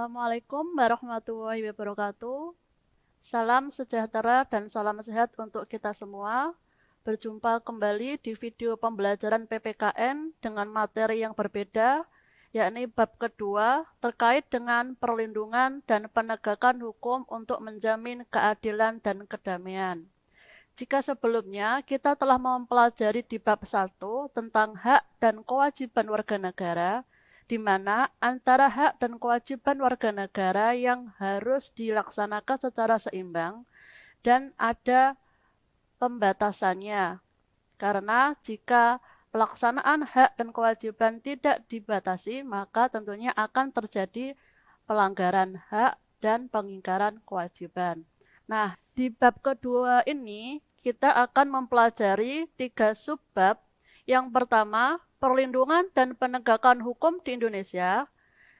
Assalamualaikum warahmatullahi wabarakatuh. Salam sejahtera dan salam sehat untuk kita semua. Berjumpa kembali di video pembelajaran PPKN dengan materi yang berbeda, yakni bab kedua terkait dengan perlindungan dan penegakan hukum untuk menjamin keadilan dan kedamaian. Jika sebelumnya kita telah mempelajari di bab 1 tentang hak dan kewajiban warga negara, di mana antara hak dan kewajiban warga negara yang harus dilaksanakan secara seimbang dan ada pembatasannya. Karena jika pelaksanaan hak dan kewajiban tidak dibatasi, maka tentunya akan terjadi pelanggaran hak dan pengingkaran kewajiban. Nah, di bab kedua ini kita akan mempelajari 3 subbab. Yang pertama, perlindungan dan penegakan hukum di Indonesia.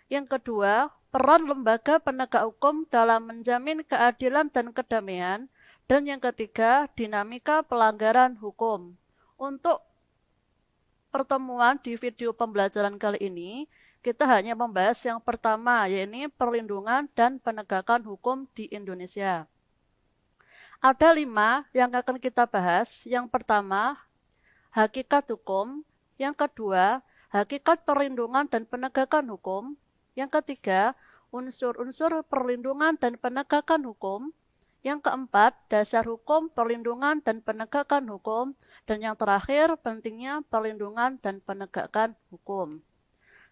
Yang kedua, peran lembaga penegak hukum dalam menjamin keadilan dan kedamaian. Dan yang ketiga, dinamika pelanggaran hukum. Untuk pertemuan di video pembelajaran kali ini, kita hanya membahas yang pertama, yaitu perlindungan dan penegakan hukum di Indonesia. Ada 5 yang akan kita bahas. Yang pertama, hakikat hukum. Yang kedua, hakikat perlindungan dan penegakan hukum. Yang ketiga, unsur-unsur perlindungan dan penegakan hukum. Yang keempat, dasar hukum, perlindungan, dan penegakan hukum. Dan yang terakhir, pentingnya perlindungan dan penegakan hukum.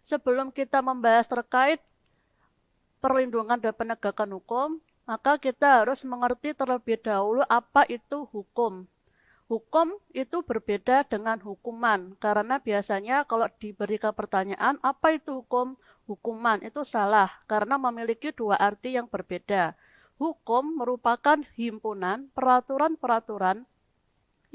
Sebelum kita membahas terkait perlindungan dan penegakan hukum, maka kita harus mengerti terlebih dahulu apa itu hukum. Hukum itu berbeda dengan hukuman, karena biasanya kalau diberikan pertanyaan, apa itu hukum? Hukuman itu salah, karena memiliki 2 arti yang berbeda. Hukum merupakan himpunan peraturan-peraturan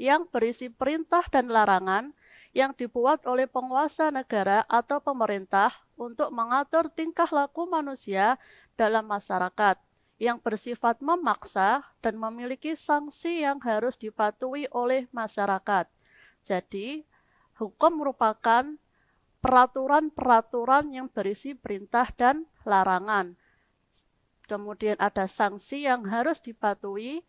yang berisi perintah dan larangan yang dibuat oleh penguasa negara atau pemerintah untuk mengatur tingkah laku manusia dalam masyarakat, yang bersifat memaksa dan memiliki sanksi yang harus dipatuhi oleh masyarakat. Jadi, hukum merupakan peraturan-peraturan yang berisi perintah dan larangan. Kemudian ada sanksi yang harus dipatuhi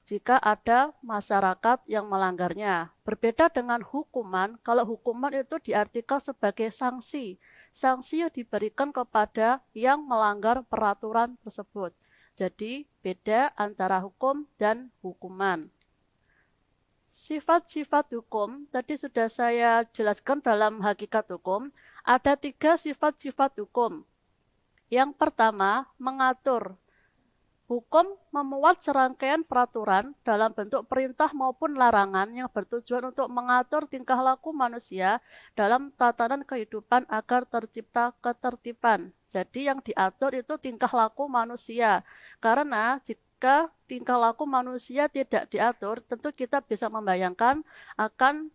jika ada masyarakat yang melanggarnya. Berbeda dengan hukuman, kalau hukuman itu diartikan sebagai sanksi. Sanksi yang diberikan kepada yang melanggar peraturan tersebut. Jadi, beda antara hukum dan hukuman. Sifat-sifat hukum, tadi sudah saya jelaskan dalam hakikat hukum, ada 3 sifat-sifat hukum. Yang pertama, mengatur. Hukum memuat serangkaian peraturan dalam bentuk perintah maupun larangan yang bertujuan untuk mengatur tingkah laku manusia dalam tatanan kehidupan agar tercipta ketertiban. Jadi yang diatur itu tingkah laku manusia. Karena jika tingkah laku manusia tidak diatur, tentu kita bisa membayangkan akan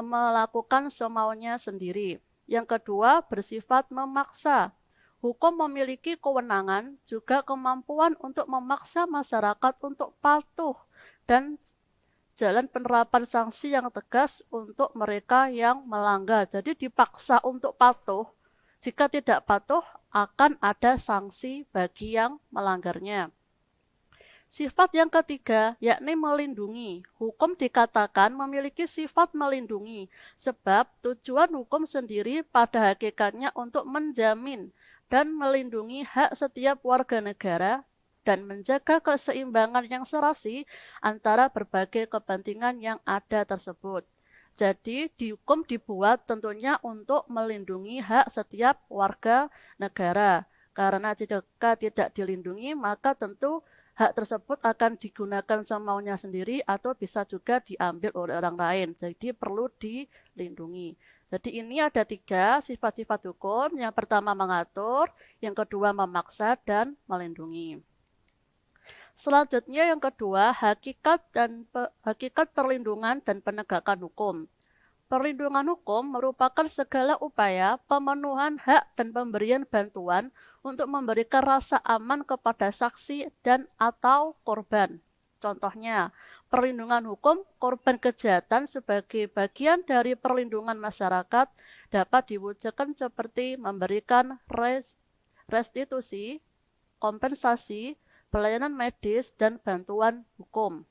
melakukan semaunya sendiri. Yang kedua, bersifat memaksa. Hukum memiliki kewenangan juga kemampuan untuk memaksa masyarakat untuk patuh dan jalan penerapan sanksi yang tegas untuk mereka yang melanggar. Jadi dipaksa untuk patuh. Jika tidak patuh, akan ada sanksi bagi yang melanggarnya. Sifat yang ketiga, yakni melindungi. Hukum dikatakan memiliki sifat melindungi, sebab tujuan hukum sendiri pada hakikatnya untuk menjamin dan melindungi hak setiap warga negara dan menjaga keseimbangan yang serasi antara berbagai kepentingan yang ada tersebut. Jadi, hukum dibuat tentunya untuk melindungi hak setiap warga negara. Karena jika tidak dilindungi, maka tentu hak tersebut akan digunakan semaunya sendiri atau bisa juga diambil oleh orang lain. Jadi perlu dilindungi. Jadi ini ada 3 sifat-sifat hukum. Yang pertama mengatur, yang kedua memaksa, dan melindungi. Selanjutnya yang kedua, hakikat perlindungan dan penegakan hukum. Perlindungan hukum merupakan segala upaya pemenuhan hak dan pemberian bantuan untuk memberikan rasa aman kepada saksi dan atau korban. Contohnya, perlindungan hukum korban kejahatan sebagai bagian dari perlindungan masyarakat dapat diwujudkan seperti memberikan restitusi, kompensasi, pelayanan medis, dan bantuan hukum.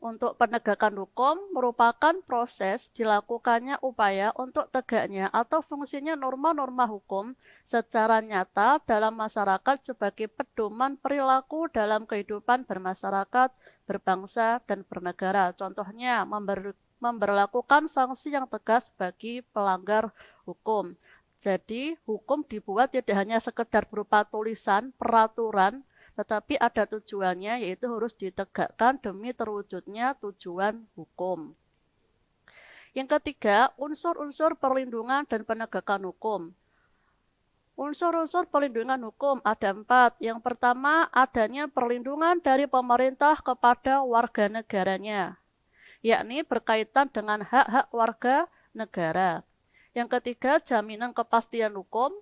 Untuk penegakan hukum merupakan proses dilakukannya upaya untuk tegaknya atau fungsinya norma-norma hukum secara nyata dalam masyarakat sebagai pedoman perilaku dalam kehidupan bermasyarakat, berbangsa, dan bernegara. Contohnya, memberlakukan sanksi yang tegas bagi pelanggar hukum. Jadi, hukum dibuat tidak hanya sekedar berupa tulisan, peraturan, tetapi ada tujuannya, yaitu harus ditegakkan demi terwujudnya tujuan hukum. Yang ketiga, unsur-unsur perlindungan dan penegakan hukum. Unsur-unsur perlindungan hukum ada 4. Yang pertama, adanya perlindungan dari pemerintah kepada warga negaranya, yakni berkaitan dengan hak-hak warga negara. Yang ketiga, jaminan kepastian hukum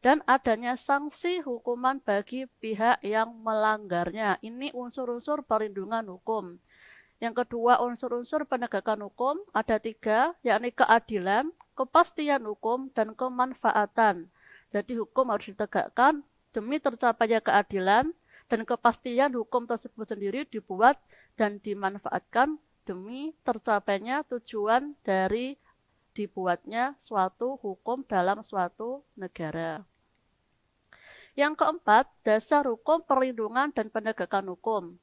dan adanya sanksi hukuman bagi pihak yang melanggarnya. Ini unsur-unsur perlindungan hukum. Yang kedua, unsur-unsur penegakan hukum ada 3, yakni keadilan, kepastian hukum, dan kemanfaatan. Jadi hukum harus ditegakkan demi tercapainya keadilan, dan kepastian hukum tersebut sendiri dibuat dan dimanfaatkan demi tercapainya tujuan dari dibuatnya suatu hukum dalam suatu negara. Yang keempat, dasar hukum perlindungan dan penegakan hukum.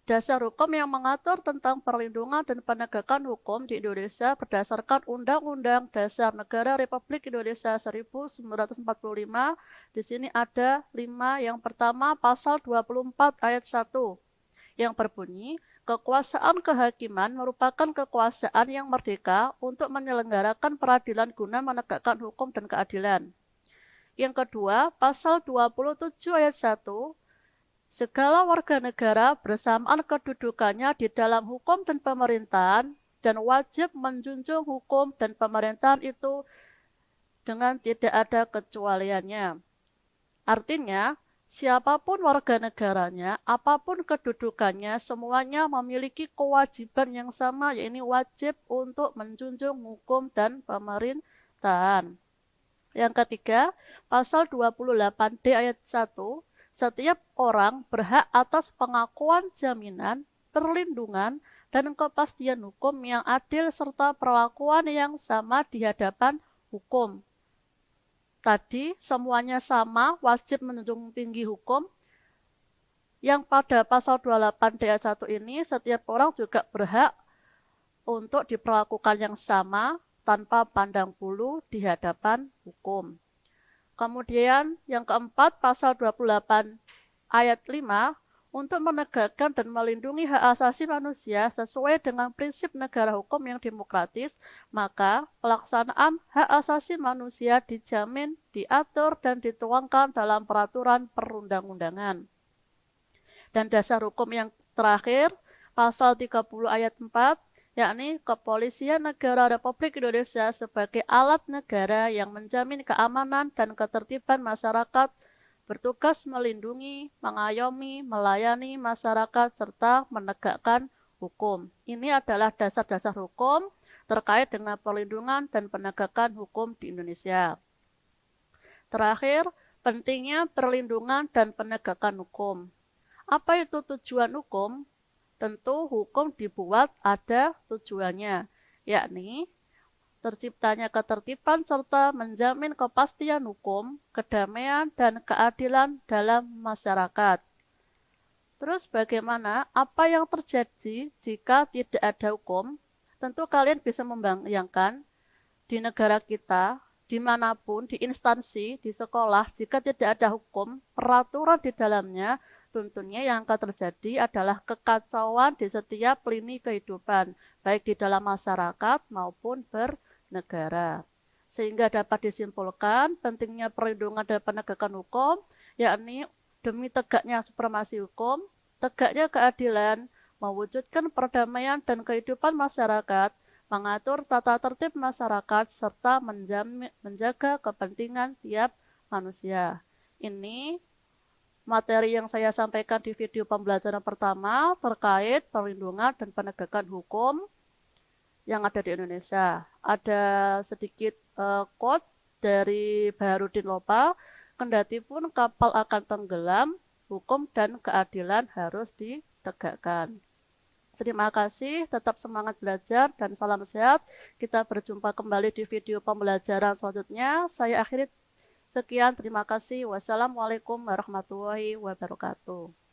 Dasar hukum yang mengatur tentang perlindungan dan penegakan hukum di Indonesia berdasarkan Undang-Undang Dasar Negara Republik Indonesia 1945. Di sini ada 5. Yang pertama, pasal 24 ayat 1 yang berbunyi, kekuasaan kehakiman merupakan kekuasaan yang merdeka untuk menyelenggarakan peradilan guna menegakkan hukum dan keadilan. Yang kedua, pasal 27 ayat 1, segala warga negara bersamaan kedudukannya di dalam hukum dan pemerintahan dan wajib menjunjung hukum dan pemerintahan itu dengan tidak ada kecualiannya. Artinya, siapapun warga negaranya, apapun kedudukannya, semuanya memiliki kewajiban yang sama, yaitu wajib untuk menjunjung hukum dan pemerintahan. Yang ketiga, pasal 28D ayat 1, setiap orang berhak atas pengakuan jaminan, perlindungan, dan kepastian hukum yang adil serta perlakuan yang sama di hadapan hukum. Tadi semuanya sama, wajib menjunjung tinggi hukum. Yang pada pasal 28 ayat 1 ini, setiap orang juga berhak untuk diperlakukan yang sama tanpa pandang bulu di hadapan hukum. Kemudian yang keempat, pasal 28 ayat 5, untuk menegakkan dan melindungi hak asasi manusia sesuai dengan prinsip negara hukum yang demokratis, maka pelaksanaan hak asasi manusia dijamin, diatur, dan dituangkan dalam peraturan perundang-undangan. Dan dasar hukum yang terakhir, pasal 30 ayat 4, yakni Kepolisian Negara Republik Indonesia sebagai alat negara yang menjamin keamanan dan ketertiban masyarakat, bertugas melindungi, mengayomi, melayani masyarakat, serta menegakkan hukum. Ini adalah dasar-dasar hukum terkait dengan perlindungan dan penegakan hukum di Indonesia. Terakhir, pentingnya perlindungan dan penegakan hukum. Apa itu tujuan hukum? Tentu hukum dibuat ada tujuannya, yakni terciptanya ketertiban serta menjamin kepastian hukum, kedamaian, dan keadilan dalam masyarakat. Terus bagaimana? Apa yang terjadi jika tidak ada hukum? Tentu kalian bisa membayangkan di negara kita, dimanapun, di instansi, di sekolah, jika tidak ada hukum, peraturan di dalamnya, tentunya yang akan terjadi adalah kekacauan di setiap lini kehidupan, baik di dalam masyarakat maupun bernegara. Sehingga dapat disimpulkan pentingnya perlindungan dan penegakan hukum, yakni demi tegaknya supremasi hukum, tegaknya keadilan, mewujudkan perdamaian dan kehidupan masyarakat, mengatur tata tertib masyarakat, serta menjaga kepentingan tiap manusia. Ini materi yang saya sampaikan di video pembelajaran pertama terkait perlindungan dan penegakan hukum yang ada di Indonesia. Ada sedikit quote dari Baharudin Lopa, kendati pun kapal akan tenggelam, hukum dan keadilan harus ditegakkan. Terima kasih, tetap semangat belajar dan salam sehat. Kita berjumpa kembali di video pembelajaran selanjutnya. Saya akhiri sekian, terima kasih. Wassalamualaikum warahmatullahi wabarakatuh.